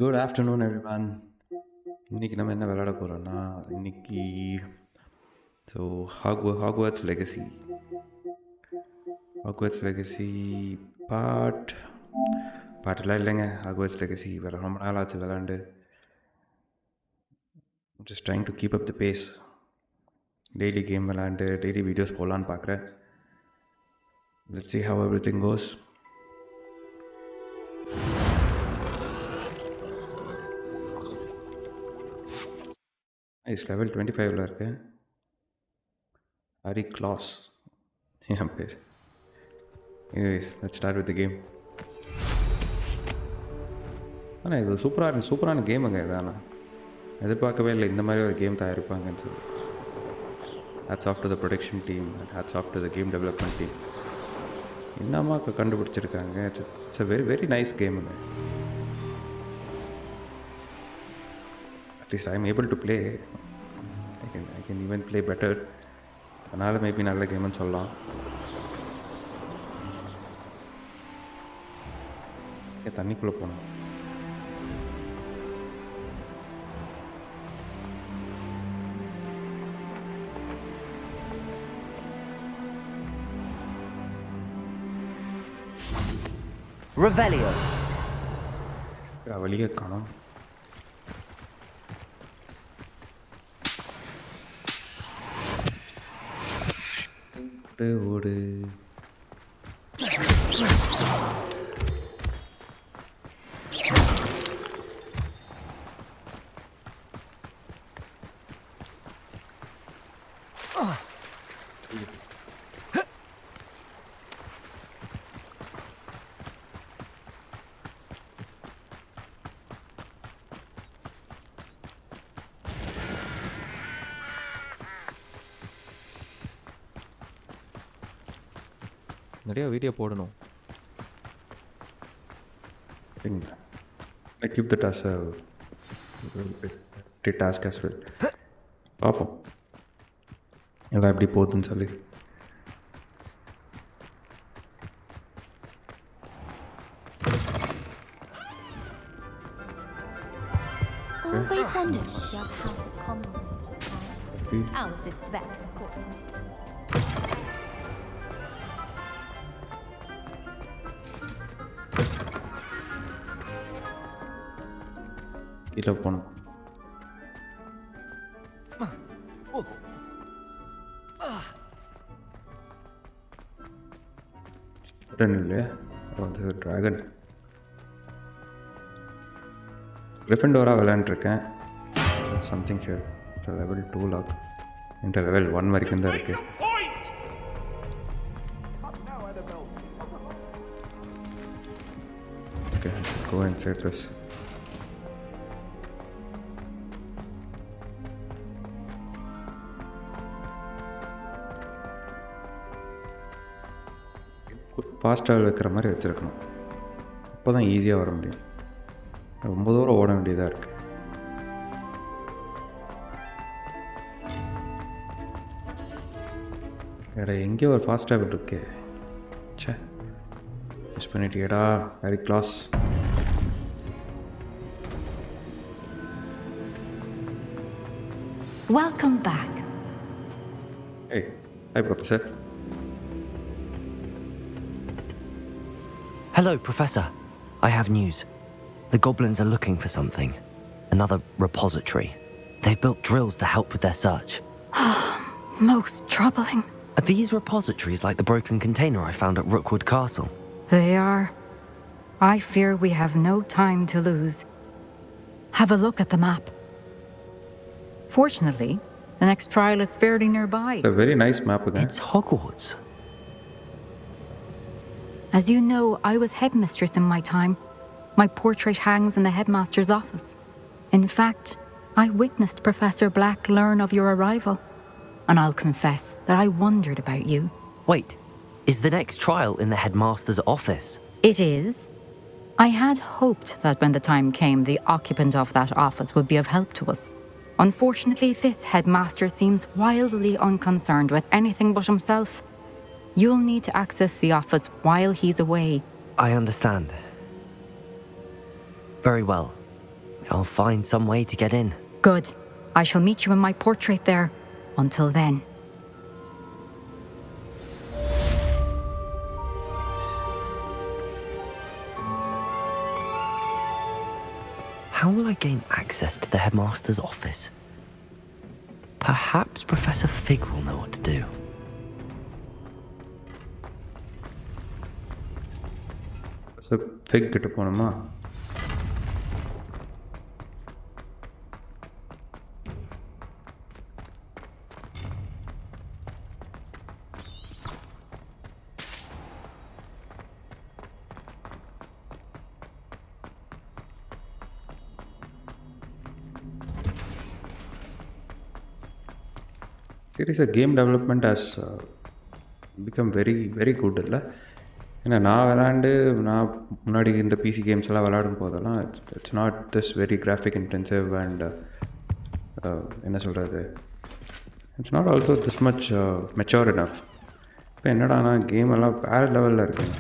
Good afternoon everyone. இன்னைக்கு நம்ம என்ன விளையாட போகிறோம்னா இன்னைக்கு ஸோ ஹாக்வர்ட்ஸ் லெகசி பாட் பாட்டெல்லாம் இல்லைங்க. ஹாக்வர்ட்ஸ் லெகசி வேறு ரொம்ப நாள் ஆச்சு விளாண்டு. Just trying to keep up the pace. Daily game விளாண்டு டெய்லி வீடியோஸ் போடலான்னு பார்க்குறேன். Let's see how everything goes. Is level 25ல் இருக்கேன். ஹரி கிளாஸ் என் பேர். Anyways let's start with the game. ஆனால் இது சூப்பரான கேமுங்க. இதானா எதிர்பார்க்கவே இல்லை இந்த மாதிரி ஒரு கேம் தயாரிப்பாங்கன்னு சொல்லி. Hats off to the production team, hats off to the game development team. என்னம்மா கண்டுபிடிச்சிருக்காங்க. It's a very very nice கேமுங்க. At least I am able to play. I can even play better. அதனால் maybe நல்ல கேம்னு சொல்லலாம். தண்ணிக்குள்ளே போனோம். Revelio. வழியே காணோம். ஓடு நிறையா வீடியோ போடணும். I keep that as a task as well. பார்ப்போம் எல்லாம் எப்படி போகுதுன்னு சொல்லி. Always wondered what your house of commons is. Ours is the better, of course. கீழே போகணும். இல்லையா வந்து ட்ராகன் கிரிஃபிண்டோராக விளையாண்டுருக்கேன். Something here. லெவல் 2 லாக் இந்த லெவல் 1 வரைக்கும் தான் இருக்குது. Okay, go and set this. Fast travel வைக்கிற மாதிரி வச்சுருக்கணும். அப்போ தான் ஈஸியாக வர முடியும். ரொம்ப தூரம் ஓட வேண்டியதாக இருக்குது. எடா எங்கேயோ ஒரு ஃபாஸ்ட் ட்ராவல் இருக்கு. சே, மிஸ் பண்ணிட்டியடா. Very class. Welcome back. Hey, hi Professor. Hello, Professor. I have news. The goblins are looking for something. Another repository. They've built drills to help with their search. Most troubling. Are these repositories like the broken container I found at Rookwood Castle? They are. I fear we have no time to lose. Have a look at the map. Fortunately, the next trial is fairly nearby. It's a very nice map again. It's Hogwarts. As you know, I was headmistress in my time. My portrait hangs in the headmaster's office. In fact, I witnessed Professor Black learn of your arrival. And I'll confess that I wondered about you. Wait, is the next trial in the headmaster's office? It is. I had hoped that when the time came, the occupant of that office would be of help to us. Unfortunately, this headmaster seems wildly unconcerned with anything but himself. You'll need to access the office while he's away. I understand. Very well. I'll find some way to get in. Good. I shall meet you in my portrait there. Until then. How will I gain access to the headmaster's office? Perhaps Professor Fig will know what to do. So fig கிட்ட போனோமா? Seriously, game development has become very very good இல்லை? ஏன்னா நான் முன்னாடி இந்த PC games எல்லாம் விளையாடும் போதெல்லாம் it's not this very graphic intensive and என்ன சொல்கிறது, it's not also this much mature enough. இப்போ என்னடானா கேம் எல்லாம் வேறு லெவலில் இருக்குங்க.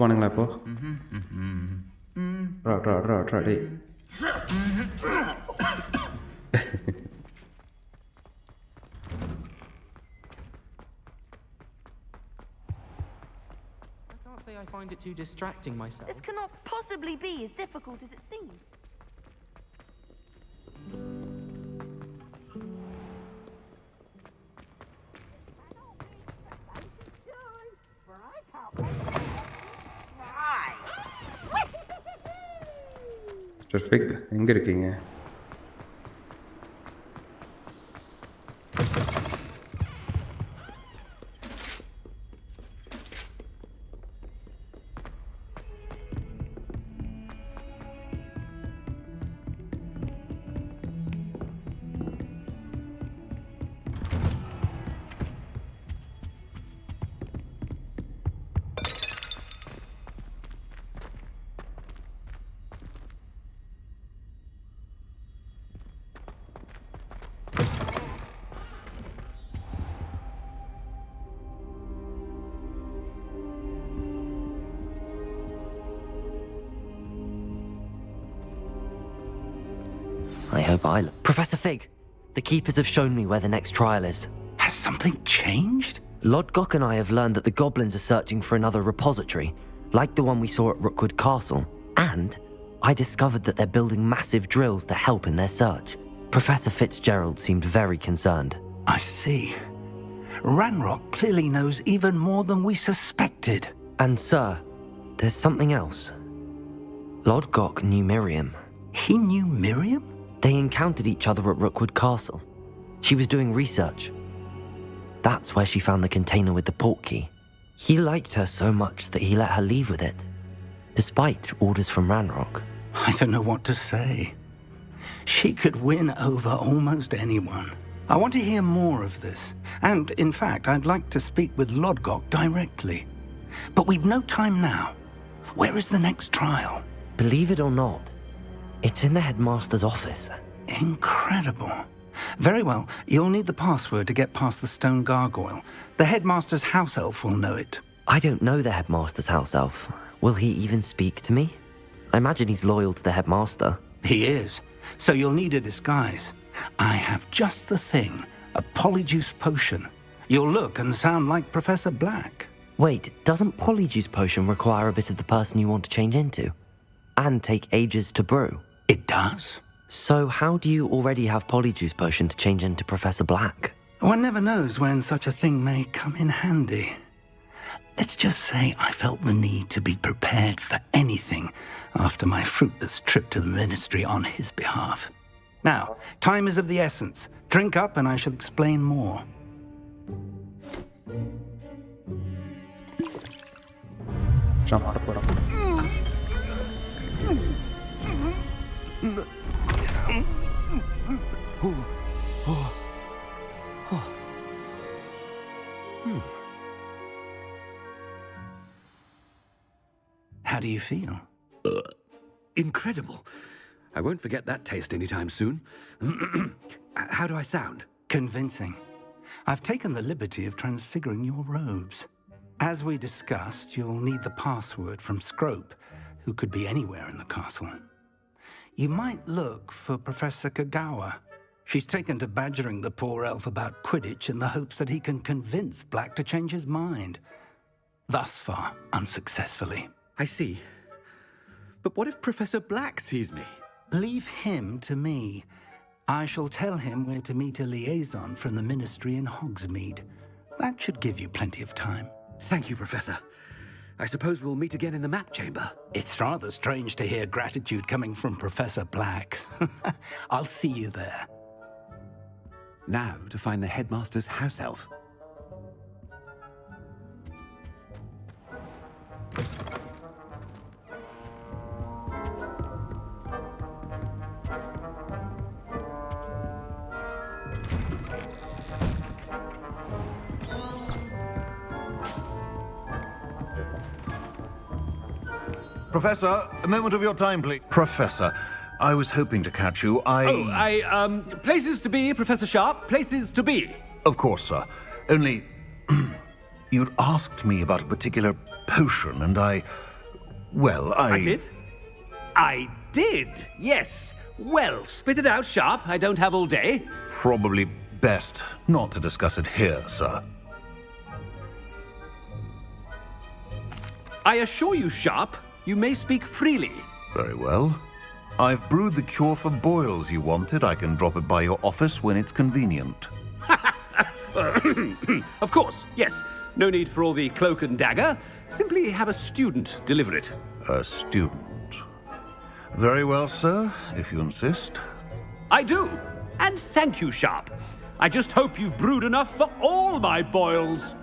பண்ணுங்களா இப்போ டே I find it too distracting myself. This cannot possibly be as difficult as it seems. Mister Fig எங்கே இருக்கீங்க? I hope Professor Fig, the keepers have shown me where the next trial is. Has something changed? Lodgok and I have learned that the goblins are searching for another repository, like the one we saw at Rookwood Castle. And I discovered that they're building massive drills to help in their search. Professor Fitzgerald seemed very concerned. I see. Ranrock clearly knows even more than we suspected. And sir, there's something else. Lodgok knew Miriam. He knew Miriam? They encountered each other at Rookwood Castle. She was doing research. That's where she found the container with the portkey. He liked her so much that he let her leave with it, despite orders from Ranrock. I don't know what to say. She could win over almost anyone. I want to hear more of this. And, in fact, I'd like to speak with Lodgok directly. But we've no time now. Where is the next trial? Believe it or not, it's in the headmaster's office. Incredible. Very well, you'll need the password to get past the stone gargoyle. The headmaster's house elf will know it. I don't know the headmaster's house elf. Will he even speak to me? I imagine he's loyal to the headmaster. He is. So you'll need a disguise. I have just the thing. A polyjuice potion. You'll look and sound like Professor Black. Wait, doesn't polyjuice potion require a bit of the person you want to change into? And take ages to brew? It does. So how do you already have polyjuice potion to change into Professor Black? One never knows when such a thing may come in handy. Let's just say I felt the need to be prepared for anything after my fruitless trip to the ministry on his behalf. Now, time is of the essence. Drink up and I shall explain more. How do you feel? Incredible. I won't forget that taste anytime soon. How do I sound? Convincing. I've taken the liberty of transfiguring your robes. As we discussed, you'll need the password from Scrope, who could be anywhere in the castle. You might look for Professor Kagawa. She's taken to badgering the poor elf about Quidditch in the hopes that he can convince Black to change his mind. Thus far, unsuccessfully. I see. But what if Professor Black sees me? Leave him to me. I shall tell him where to meet a liaison from the Ministry in Hogsmeade. That should give you plenty of time. Thank you, Professor. I suppose we'll meet again in the map chamber. It's rather strange to hear gratitude coming from Professor Black. I'll see you there. Now to find the headmaster's house elf. Professor, a moment of your time, please. Professor, I was hoping to catch you. Places to be, Professor Sharp. Places to be. Of course, sir. Only, you'd asked me about a particular potion, and I did? I did, yes. Well, spit it out, Sharp. I don't have all day. Probably best not to discuss it here, sir. I assure you, Sharp, you may speak freely. Very well. I've brewed the cure for boils you wanted. I can drop it by your office when it's convenient. Of course, yes. No need for all the cloak and dagger. Simply have a student deliver it. A student. Very well, sir, if you insist. I do. And thank you, Sharp. I just hope you've brewed enough for all my boils.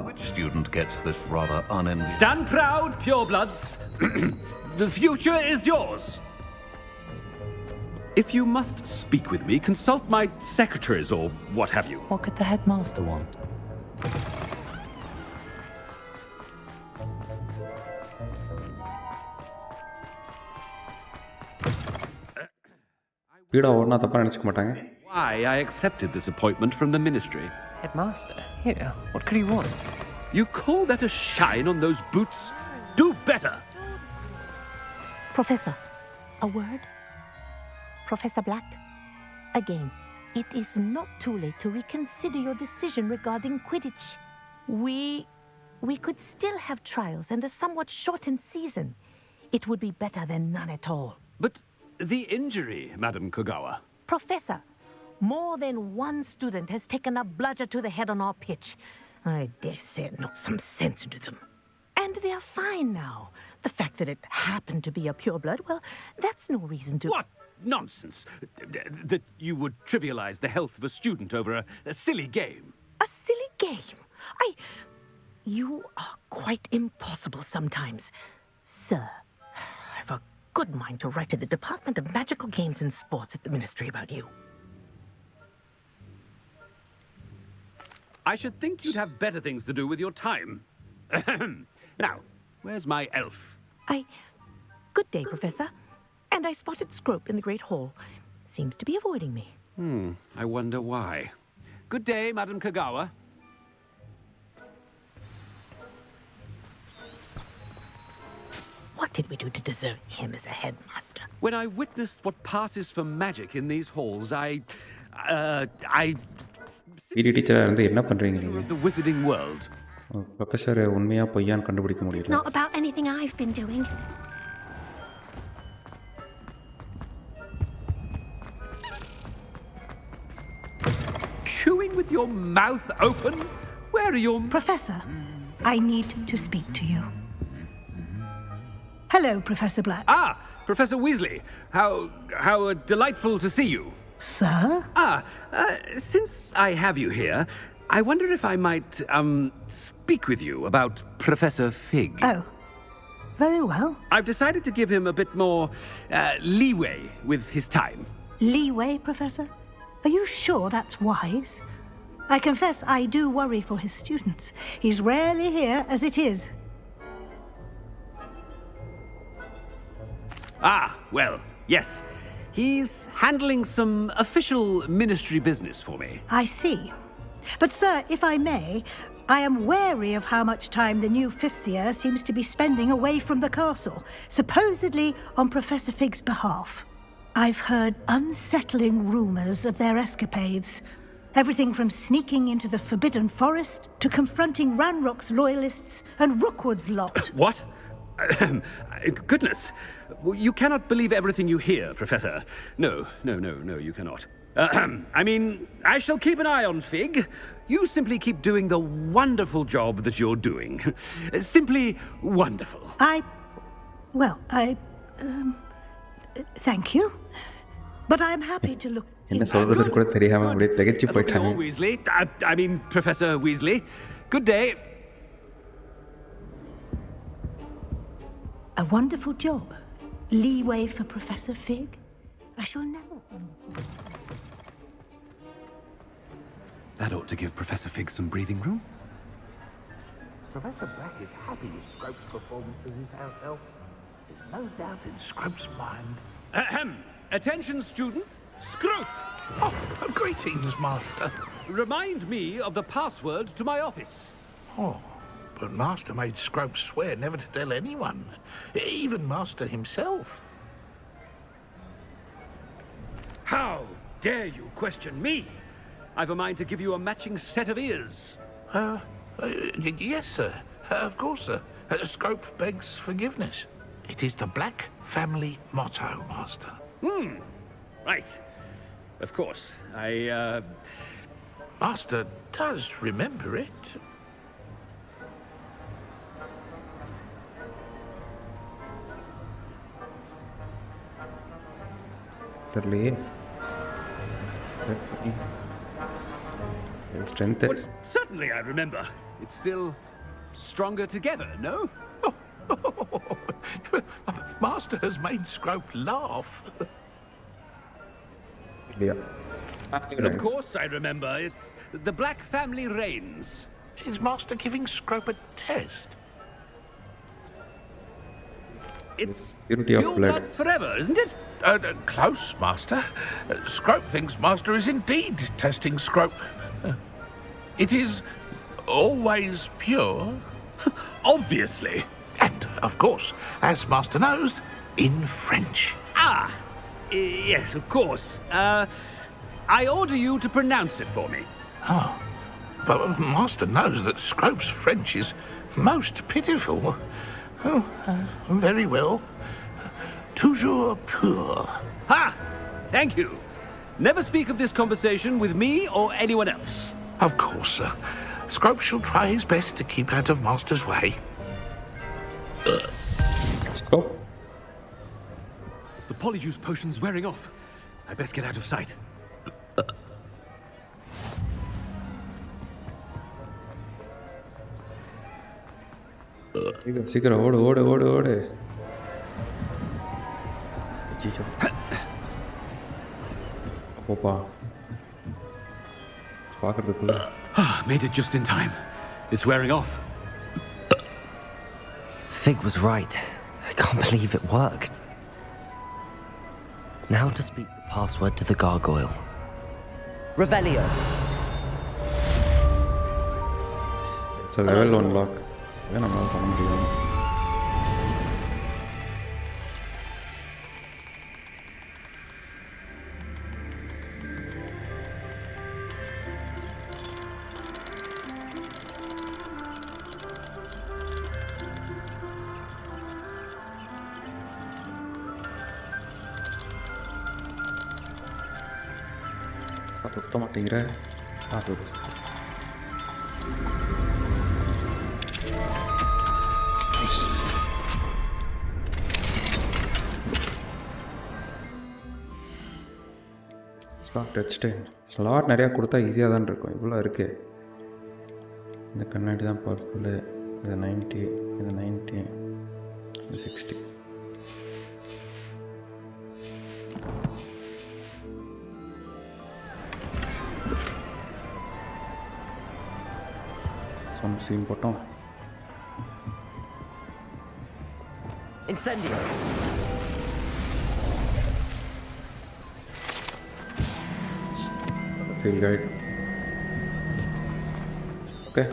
Which student gets this rather unenviable? Stand proud, purebloods. The future is yours. If you must speak with me, consult my secretaries or what have you. What could the headmaster want? Why I accepted this appointment from the ministry. Headmaster? Here, what could he want? You call that a shine on those boots? Do better! Professor, a word? Professor Black? Again, it is not too late to reconsider your decision regarding Quidditch. We could still have trials and a somewhat shortened season. It would be better than none at all. But the injury, Madam Kogawa. Professor, more than one student has taken a bludger to the head on our pitch. I dare say it knocked some sense into them. And they're fine now. The fact that it happened to be a pureblood, well, that's no reason to... What nonsense! That you would trivialize the health of a student over a silly game. A silly game? You are quite impossible sometimes. Sir, I've a good mind to write to the Department of Magical Games and Sports at the Ministry about you. I should think you'd have better things to do with your time. Now, where's my elf? Good day, Professor. And I spotted Scrope in the Great Hall. Seems to be avoiding me. I wonder why. Good day, Madam Kagawa. What did we do to deserve him as a headmaster? When I witnessed what passes for magic in these halls, I பிடி டீச்சராக இருந்து என்ன பண்ணுறீங்க நீங்கள்? the wizarding world. Professor உண்மையாக பொய்யான்னு கண்டுபிடிக்க It's முடியல. not about anything I've been doing. Chewing with your mouth open? Where are your... Professor, I need to speak to you. Hello, Professor Black. Ah, Professor Weasley. How delightful to see you. Sir? Since I have you here, I wonder if I might, speak with you about Professor Fig. Oh, very well. I've decided to give him a bit more, leeway with his time. Leeway, Professor? Are you sure that's wise? I confess I do worry for his students. He's rarely here as it is. Ah, well, yes. He's handling some official ministry business for me. I see. But, sir, if I may, I am wary of how much time the new fifth year seems to be spending away from the castle, supposedly on Professor Fig's behalf. I've heard unsettling rumors of their escapades. Everything from sneaking into the Forbidden Forest to confronting Ranrock's loyalists and Rookwood's lot. What? Goodness. You cannot believe everything you hear, Professor. No, you cannot. I mean, I shall keep an eye on Fig. You simply keep doing the wonderful job that you're doing. Simply wonderful. Thank you. But I'm happy to look. என்ன சொல்றதுன்னு கூட தெரியாம அப்படியே திகைச்சு போயிட்டாங்க. Weasley. I mean, Professor Weasley. Good day. A wonderful job. Leeway for Professor Fig. I shall never. That ought to give Professor Fig some breathing room. Professor Black is happy with Scrope's performance as his house elf. There's no doubt in Scrope's mind. Attention, students. Scrope! Oh, greetings, Master. Remind me of the password to my office. Oh, but Master made Scrope swear never to tell anyone, even Master himself. How dare you question me? I've a mind to give you a matching set of ears. Yes, sir. Of course, sir. Scrope begs forgiveness. It is the Black family motto, Master. Right. Of course. Master does remember it. தெரியலையே. Strength. But certainly I remember. It's still stronger together, no? Master has made Scrope laugh. Of course I remember. It's the Black family reigns. Is Master giving Scrope a test? It's Purity of blood. bloods forever, isn't it? Close, Master. Scrope thinks Master is indeed testing Scrope. It is always pure. Obviously. And, of course, as Master knows, in French. Yes, of course. I order you to pronounce it for me. Oh, but Master knows that Scrope's French is most pitiful. Oh, very well. Toujours pur. Ha! Thank you. Never speak of this conversation with me or anyone else. Of course, sir. Scrope shall try his best to keep out of Master's way. Let's go. The polyjuice potion's wearing off. I best get out of sight. சீக்கிரம் ஓடு ஓடு ஓடு ஓடு. அப்போப்பா பார்க்கறதுக்குள்ள. Made it just in time. It's wearing off. Fig was right. I can't believe it worked. Now to speak the password to the gargoyle. Revelio. It's a level 1 lock. Then I'm not going to do it. சுத்த மாட்டேங்கிற பார்த்து slot டச்டேன் slot நிறையா கொடுத்தா ஈஸியாக தான் இருக்கும். இவ்வளோ இருக்குது. இந்த கண்ணாடி தான் பவர்ஃபுல்லு. இது 90, இது 90, இது 60. சீன் போட்டோம். Incendio. field guide. Okay.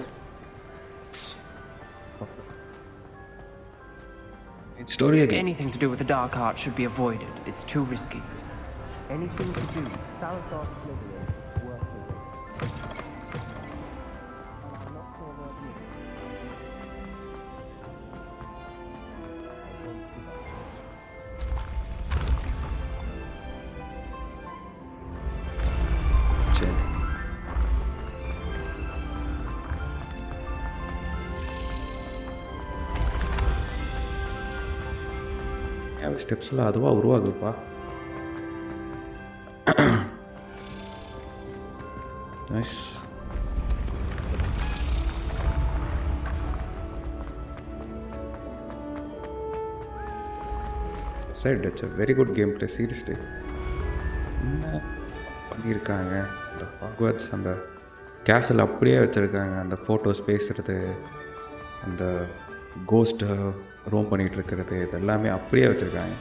It's story again. Anything to do with the dark art should be avoided. It's too risky. Anything to do with Salazar Slytherin worth the risk. Not sure what it is. சரி. ஸ்டெப்ஸ்லாம் அதுவாக உருவாகுதுப்பா. Nice. said it's a very good gameplay. Seriously, என்ன பண்ணியிருக்காங்க இந்த Hogwarts அந்த கேசல் அப்படியே வச்சுருக்காங்க. அந்த photos பேசுகிறது, அந்த கோஸ்ட்டு ரோம் பண்ணிகிட்டு இருக்கிறது, இது எல்லாமே அப்படியே வச்சுருக்காங்க.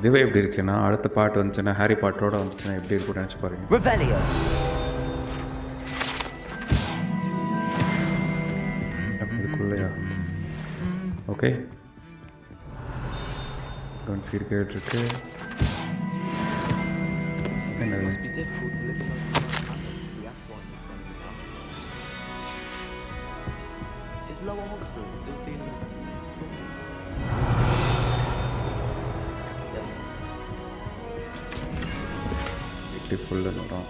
இதுவே எப்படி இருக்குன்னா அடுத்த பாட்டு வந்துச்சுன்னா ஹாரி பாட்டரோட வந்துச்சுன்னா எப்படி இருக்கும்னு நினச்சி பாருங்க. இதுக்குள்ளையா? ஓகே, ஃபீல் கேட்டுருக்கு. ஃபுல்லு வரும்.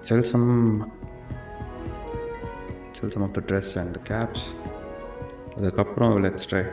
Sell some of the dress and the caps. அதுக்கப்புறம் let's try